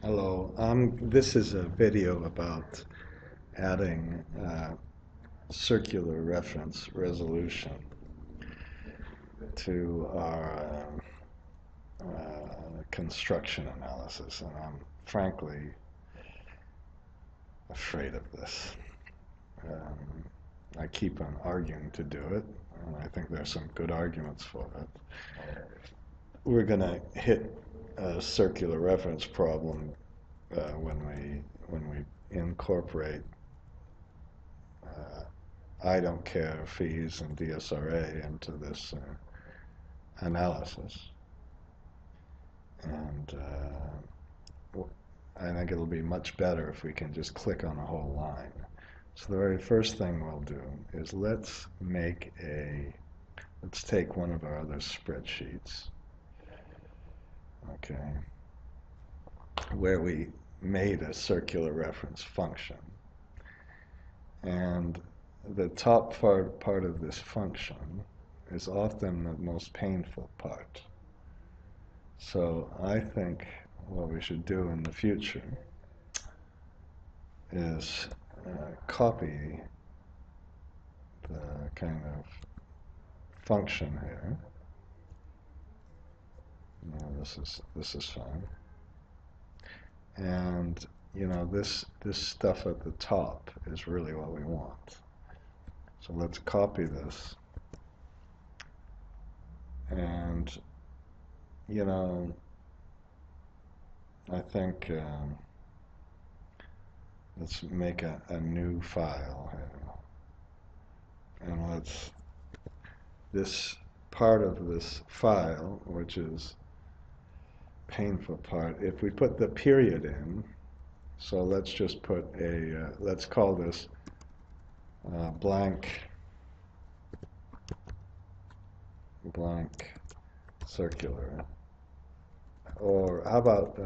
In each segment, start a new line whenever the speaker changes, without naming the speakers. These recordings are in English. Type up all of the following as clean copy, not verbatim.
Hello, this is a video about adding circular reference resolution to our construction analysis, and I'm frankly afraid of this. Um, I keep on arguing to do it, and I think there are some good arguments for it. We're going to hit a circular reference problem when we incorporate I don't care fees and DSRA into this analysis. And I think it'll be much better if we can just click on a whole line. So the very first thing we'll do is let's take one of our other spreadsheets, okay, where we made a circular reference function. And the top part of this function is often the most painful part. So I think what we should do in the future is copy the kind of function here. No, this is fine. And this stuff at the top is really what we want. So let's copy this. And I think let's make a new file here. And this part of this file, which is painful part, if we put the period in, so let's just put let's call this blank circular. Or how about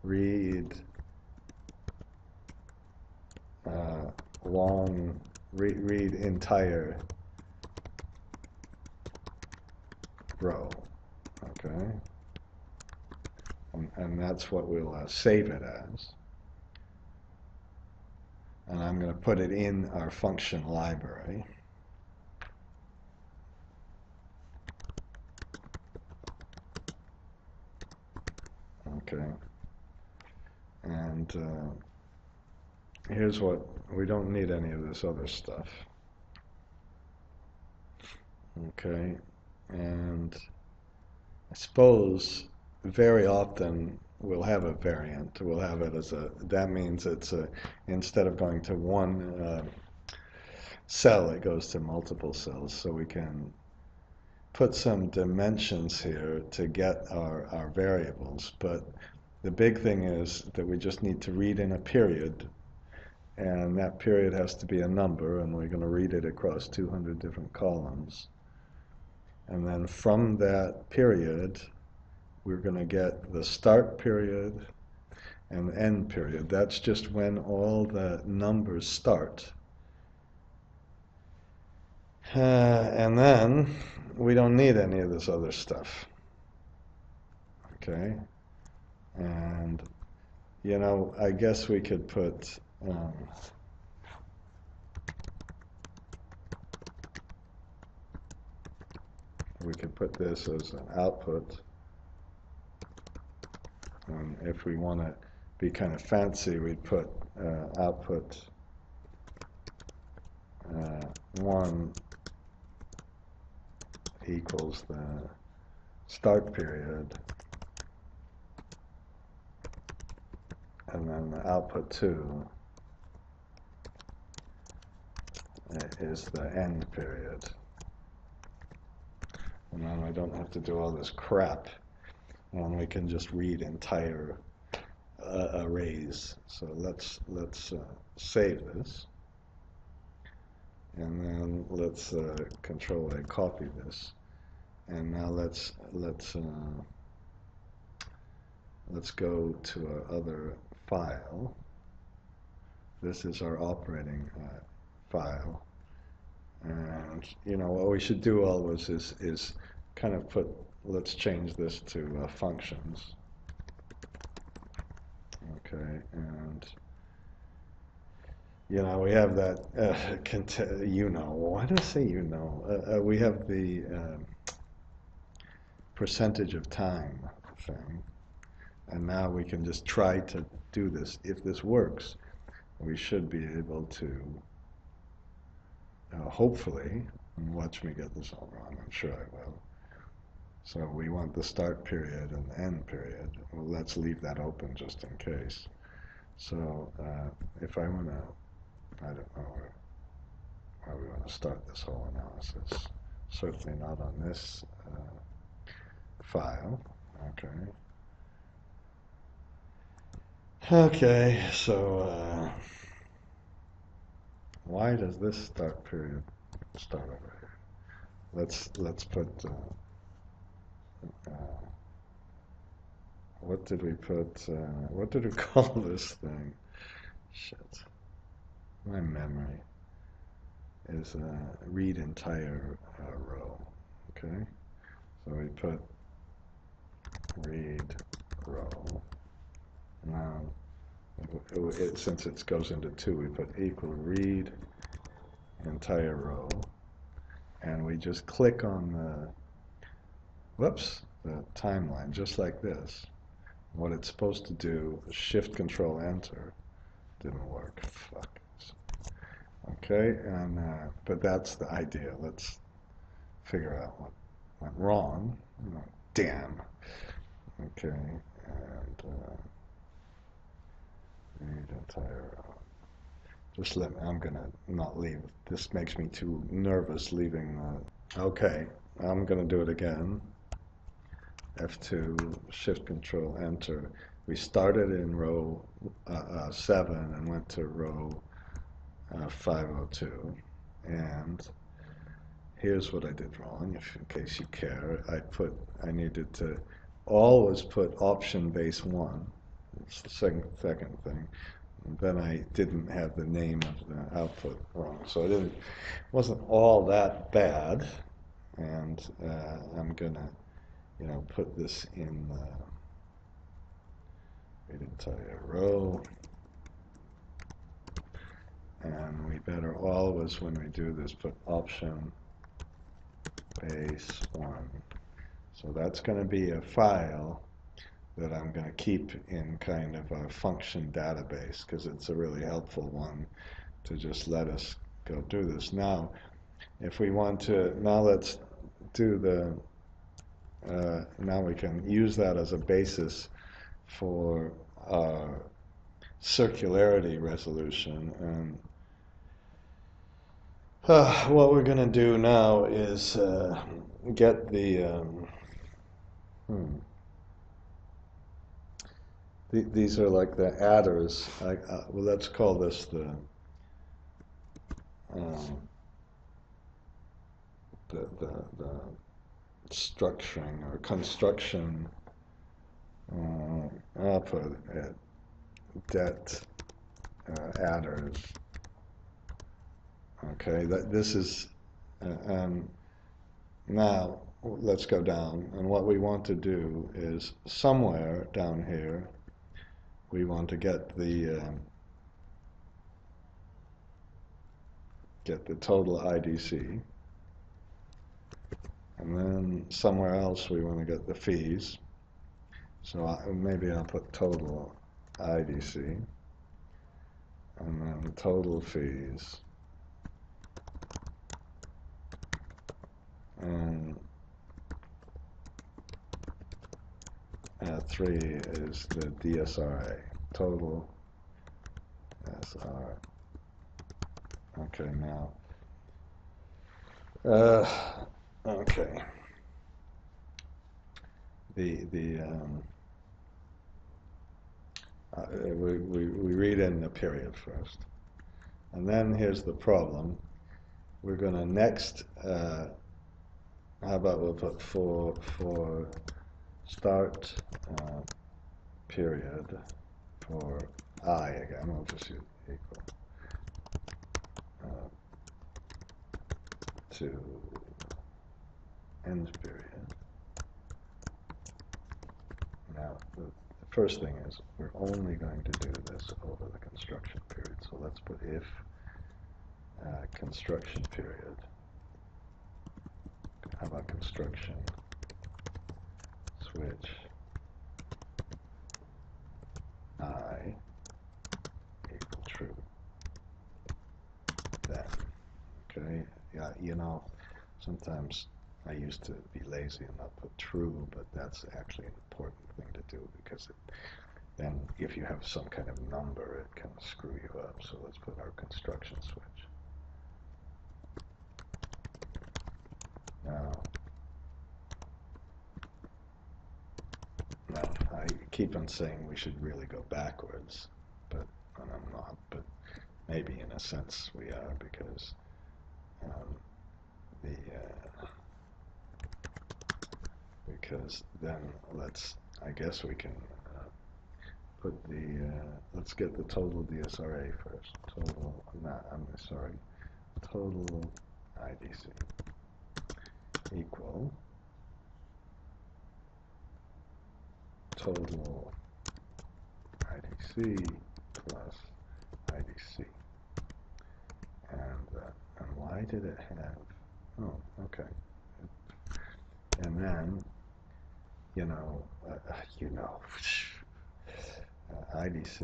read read entire row, okay? And that's what we'll save it as. And I'm going to put it in our function library. Okay. And here's what, we don't need any of this other stuff. Okay. And I suppose very often we'll have a variant. We'll have it as that means it's instead of going to one cell, it goes to multiple cells. So we can put some dimensions here to get our variables. But the big thing is that we just need to read in a period. And that period has to be a number, and we're going to read it across 200 different columns. And then from that period, we're going to get the start period and the end period. That's just when all the numbers start. And then we don't need any of this other stuff. Okay? And, I guess we could put this as an output. And if we want to be kind of fancy, we'd put output 1 equals the start period, and then the output 2 is the end period. And then I don't have to do all this crap, and we can just read entire arrays. So let's save this, and then let's Control A, copy this, and now let's go to our other file. This is our operating file, and what we should do always is kind of let's change this to functions. Okay, and you know, we have that, you know, why do I say you know? We have the percentage of time thing, and now we can just try to do this. If this works, we should be able to, hopefully, watch me get this all wrong, I'm sure I will. So we want the start period and the end period. Well, let's leave that open just in case. So if I want to, I don't know where we want to start this whole analysis. Certainly not on this file. Okay. Okay, so why does this start period start over here? Let's put what did we put? What did we call this thing? Shit, my memory is read entire row. Okay, so we put read row. Now, since it goes into two, we put equal read entire row, and we just click on the timeline, just like this. What it's supposed to do is Shift Control Enter. Didn't work. Fuck. Okay, and but that's the idea. Let's figure out what went wrong. Oh, damn. Okay, and read entire row. Just let me, I'm gonna not leave. This makes me too nervous leaving. Okay, I'm gonna do it again. F2, Shift Control Enter. We started in row 7 and went to row 502. And here's what I did wrong, in case you care. I needed to always put option base 1. It's the second thing. And then I didn't have the name of the output wrong. So it wasn't all that bad. And I'm gonna, you know, put this in read entire row. And we better always, when we do this, put option base 1. So that's going to be a file that I'm going to keep in kind of a function database, because it's a really helpful one to just let us go do this. Now, if we want to, now let's do the, now we can use that as a basis for our circularity resolution. And what we're going to do now is get the, these are like the adders. Well, let's call this the structuring or construction. I'll put it debt adders. Okay, this is, now let's go down, and what we want to do is somewhere down here we want to get the total IDC, and then somewhere else we want to get the fees. So maybe I'll put total IDC, and then total fees, and 3 is the DSRA, total SR. Okay, now, okay, we read in the period first, and then here's the problem. We're going to next, how about we'll put for start period for I again, we'll just use equal to end period. Now, first thing is we're only going to do this over the construction period. So let's put if construction period. How about construction switch I equal true. Then, okay, yeah, you know, sometimes I used to be lazy and not put true, but that's actually an important thing to do because then if you have some kind of number, it can screw you up. So let's put our construction switch. Now, I keep on saying we should really go backwards, but and I'm not, but maybe in a sense we are, because because then I guess we can put let's get the total DSRA first. Total IDC equal total IDC plus IDC. And why did it have, oh, okay. And then, IDC,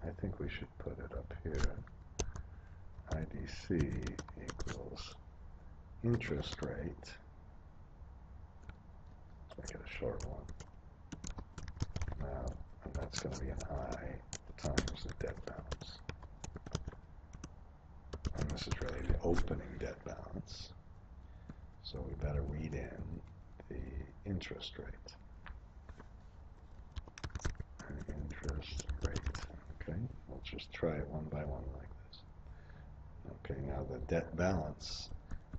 I think we should put it up here. IDC equals interest rate. Let's make it a short one. Now, and that's going to be an I times the debt balance. And this is really the opening debt balance. So we better read in the interest rate. Interest rate. Okay, we'll just try it one by one like this. Okay, now the debt balance,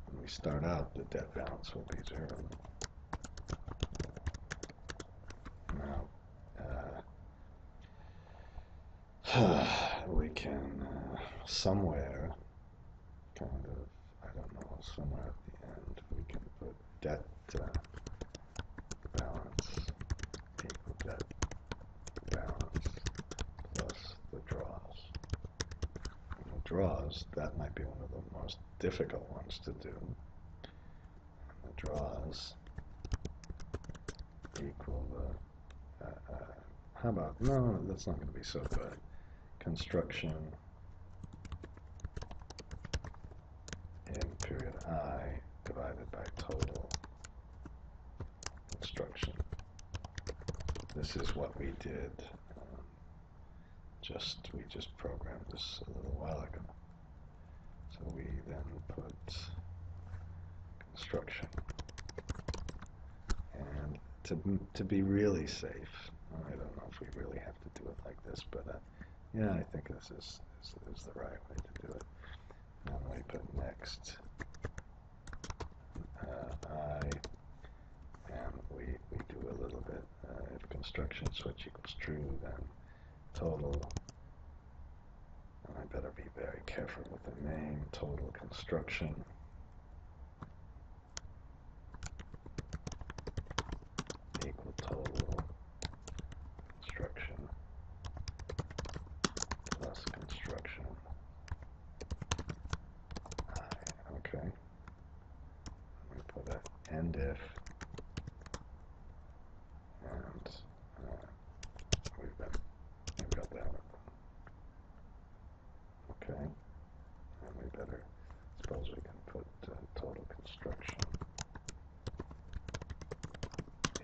when we start out, the debt balance will be 0. Now, we can somewhere, kind of, I don't know, somewhere at the end, we can put debt balance equal debt balance plus the draws. And the draws, that might be one of the most difficult ones to do. And the draws equal the, how about, no, that's not going to be so good. Construction in period I divided by total construction. This is what we did. We just programmed this a little while ago. So we then put construction. And to be really safe, I don't know if we really have to do it like this, but yeah, I think this is the right way to do it. And we put next I, and we do a little bit, if construction switch equals true, then total, and I better be very careful with the name, total construction equal total construction plus construction I, okay. We put an end if, and we've got that one. Okay, and we better, suppose we can put total construction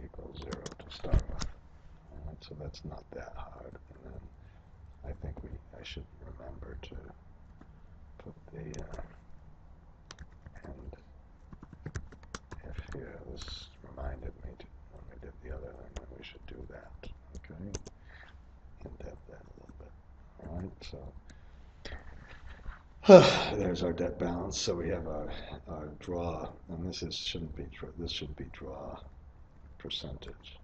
equals 0 to start with. Alright, so that's not that hard. And then I think I should remember to put the end if here. This reminded me when we did the other thing that we should do that. Okay, indent that a little bit. Alright, so there's our debt balance. So we have our draw, and this should be draw percentage.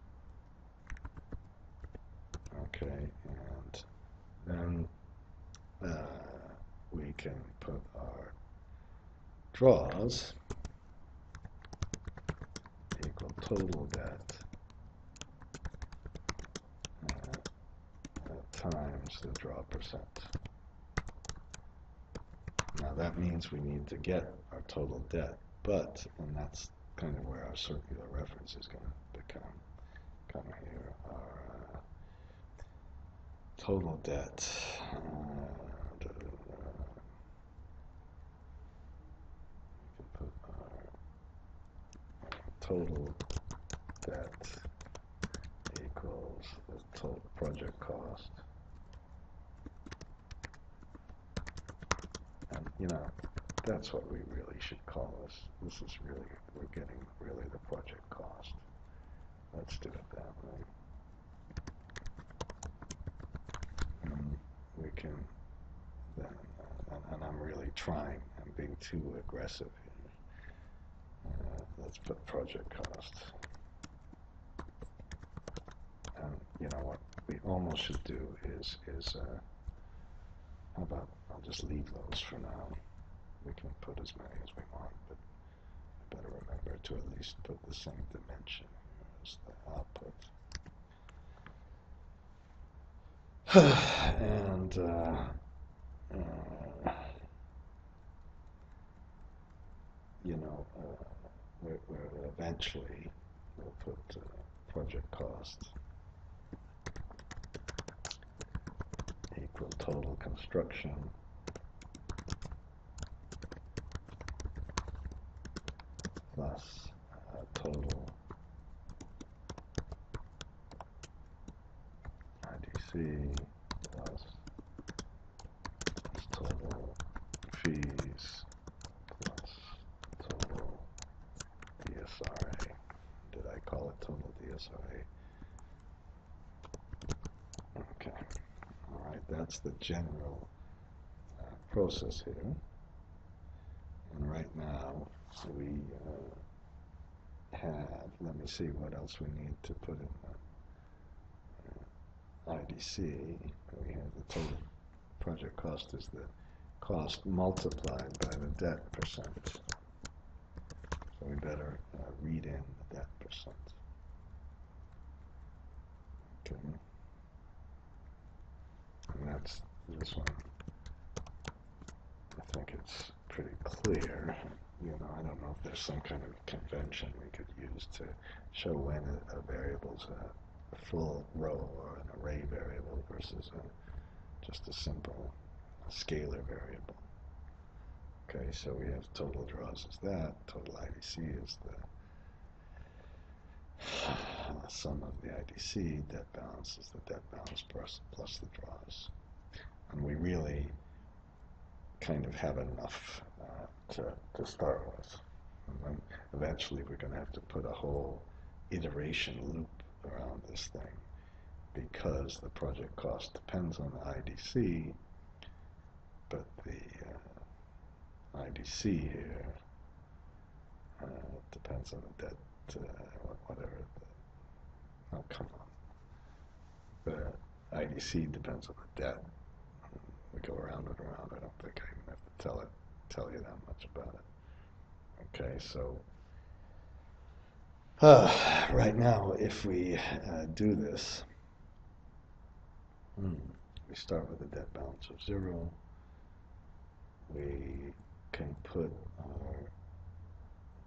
Okay, and then we can put our draws equal total debt times the draw percent. Now that means we need to get our total debt, and that's kind of where our circular reference is going to come here, our total debt. We can put our total debt equals the total project cost. And, you know, that's what we really should call this. This is really, we're getting really the project cost. Let's do it that way. And we can then, and I'm really trying, I'm being too aggressive here. Let's put project cost. And you know what we almost should do is how about I'll just leave those for now. We can put as many as we want, but I better remember to at least put the same dimension as the output. And you know, we're eventually we'll put project cost equal total construction plus total IDC plus total fees plus total DSRA. Did I call it total DSRA? Okay. All right, that's the general process here. And right now we have, let me see what else we need to put in IDC. We have the total project cost is the cost multiplied by the debt percent. So we better read in the debt percent. Okay. And that's this one. I think it's pretty clear. You know, I don't know if there's some kind of convention we could use to show when a variable's a full row or an array variable versus just a simple scalar variable. Okay, so we have total draws is that, total IDC is the sum of the IDC, debt balance is the debt balance plus the draws. And we really kind of have enough to start with. And then eventually we're going to have to put a whole iteration loop around this thing because the project cost depends on the IDC, but the IDC here depends on the debt, whatever. Oh, come on. The IDC depends on the debt. We go around and around. I don't think I even have to tell you that much about it. Okay, so right now, if we do this, we start with a debt balance of 0. We can put our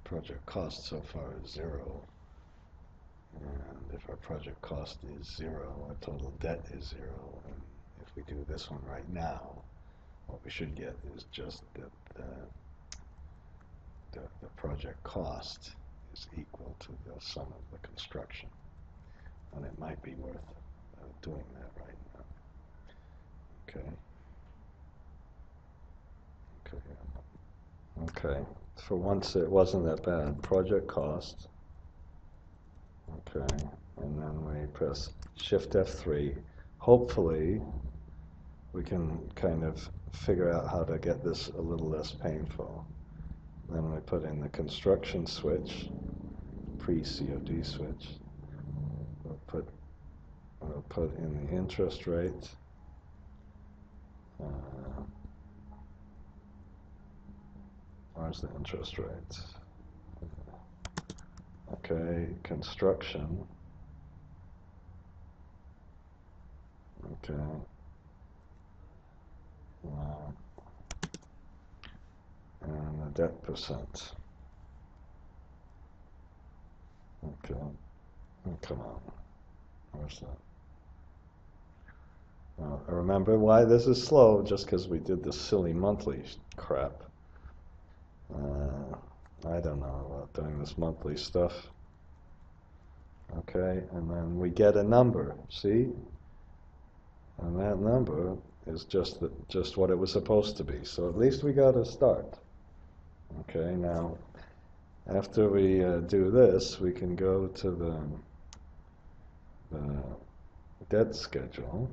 project cost so far as 0. And if our project cost is 0, our total debt is 0. And if we do this one right now, what we should get is just that the project cost is equal to the sum of the construction. And it might be worth doing that right now. Okay. For once it wasn't that bad. Project cost. Okay. And then we press Shift F3. Hopefully we can kind of figure out how to get this a little less painful. Then we put in the construction switch, pre-COD switch. We'll put in the interest rate. Where's the interest rate? Okay, construction. Okay. Uh, and the debt percent. Okay. Oh, come on. Where's that? Remember why this is slow? Just because we did this silly monthly crap. I don't know about doing this monthly stuff. Okay, and then we get a number, see? And that number is just what it was supposed to be. So at least we got a start. Okay, now after we do this, we can go to the debt schedule,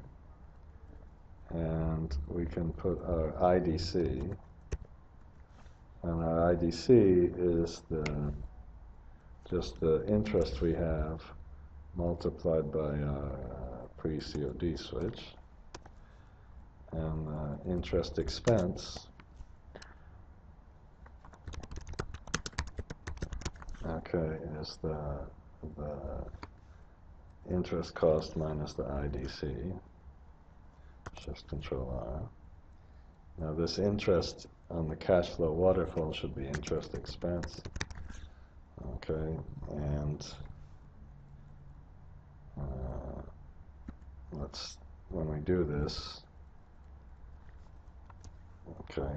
and we can put our IDC, and our IDC is just the interest we have multiplied by our pre-COD switch, and interest expense, okay, is the interest cost minus the IDC, Shift Control R. Now this interest on the cash flow waterfall should be interest expense. Okay, and when we do this, okay,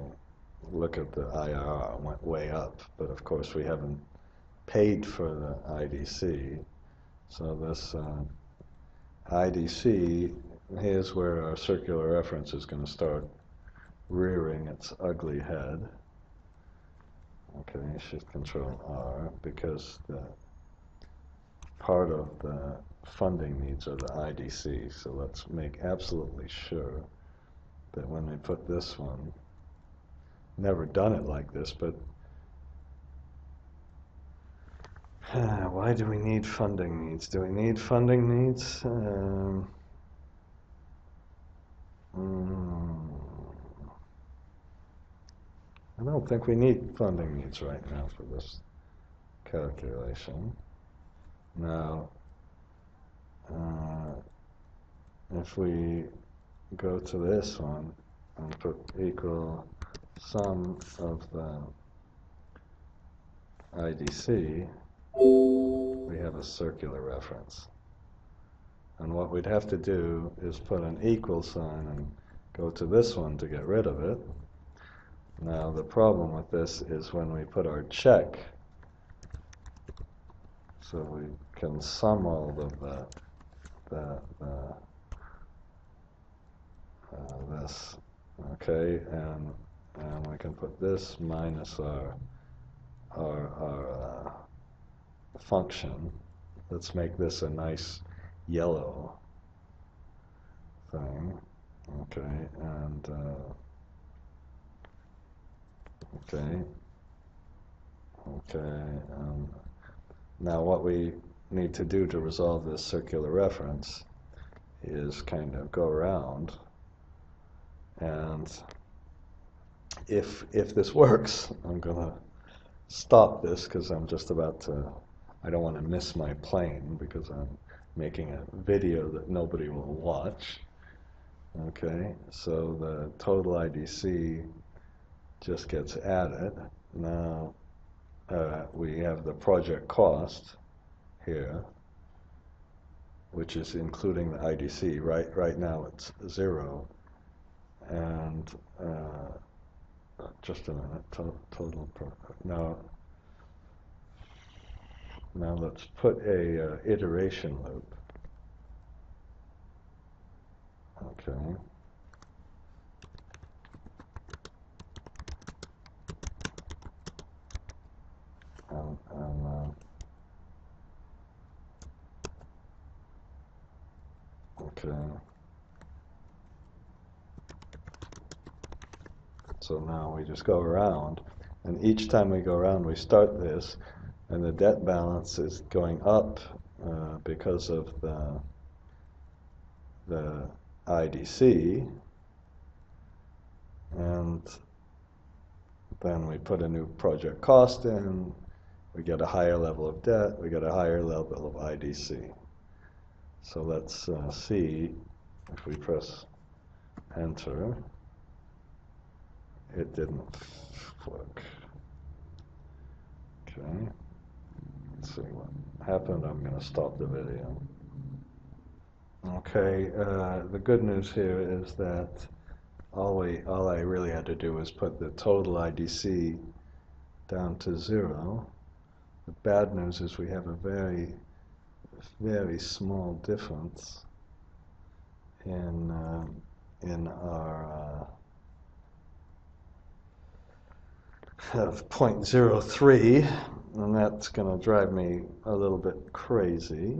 look at the IRR, went way up, but of course we haven't paid for the IDC, so this IDC, here's where our circular reference is going to start rearing its ugly head. Okay, Shift Control R, because the part of the funding needs are the IDC, so let's make absolutely sure that when we put this one, never done it like this, but why do we need funding needs? Do we need funding needs? I don't think we need funding needs right now for this calculation. Now, if we go to this one and put equal sum of the IDC, we have a circular reference. And what we'd have to do is put an equal sign and go to this one to get rid of it. Now the problem with this is when we put our check, so we can sum all of this, okay, and we can put this minus our function. Let's make this a nice yellow thing, okay, and okay, now what we need to do to resolve this circular reference is kind of go around, and if this works, I'm gonna stop this because I'm just about to, I don't want to miss my plane because I'm making a video that nobody will watch. Okay, so the total IDC just gets added. Now we have the project cost here, which is including the IDC. Right now it's 0, and just a minute. Total. Now let's put a iteration loop. Okay. Okay. So now we just go around, and each time we go around, we start this, and the debt balance is going up because of the IDC, and then we put a new project cost in, we get a higher level of debt, we get a higher level of IDC. So let's see If we press enter, it didn't work. Okay, let's see what happened. I'm going to stop the video. Okay, the good news here is that all I really had to do was put the total IDC down to 0. The bad news is we have a very, very small difference in our of 0.03, and that's going to drive me a little bit crazy.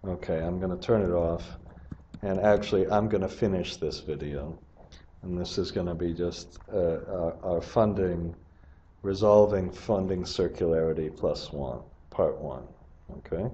Okay, I'm going to turn it off, and actually I'm going to finish this video, and this is going to be just our resolving funding circularity +1, part 1, okay?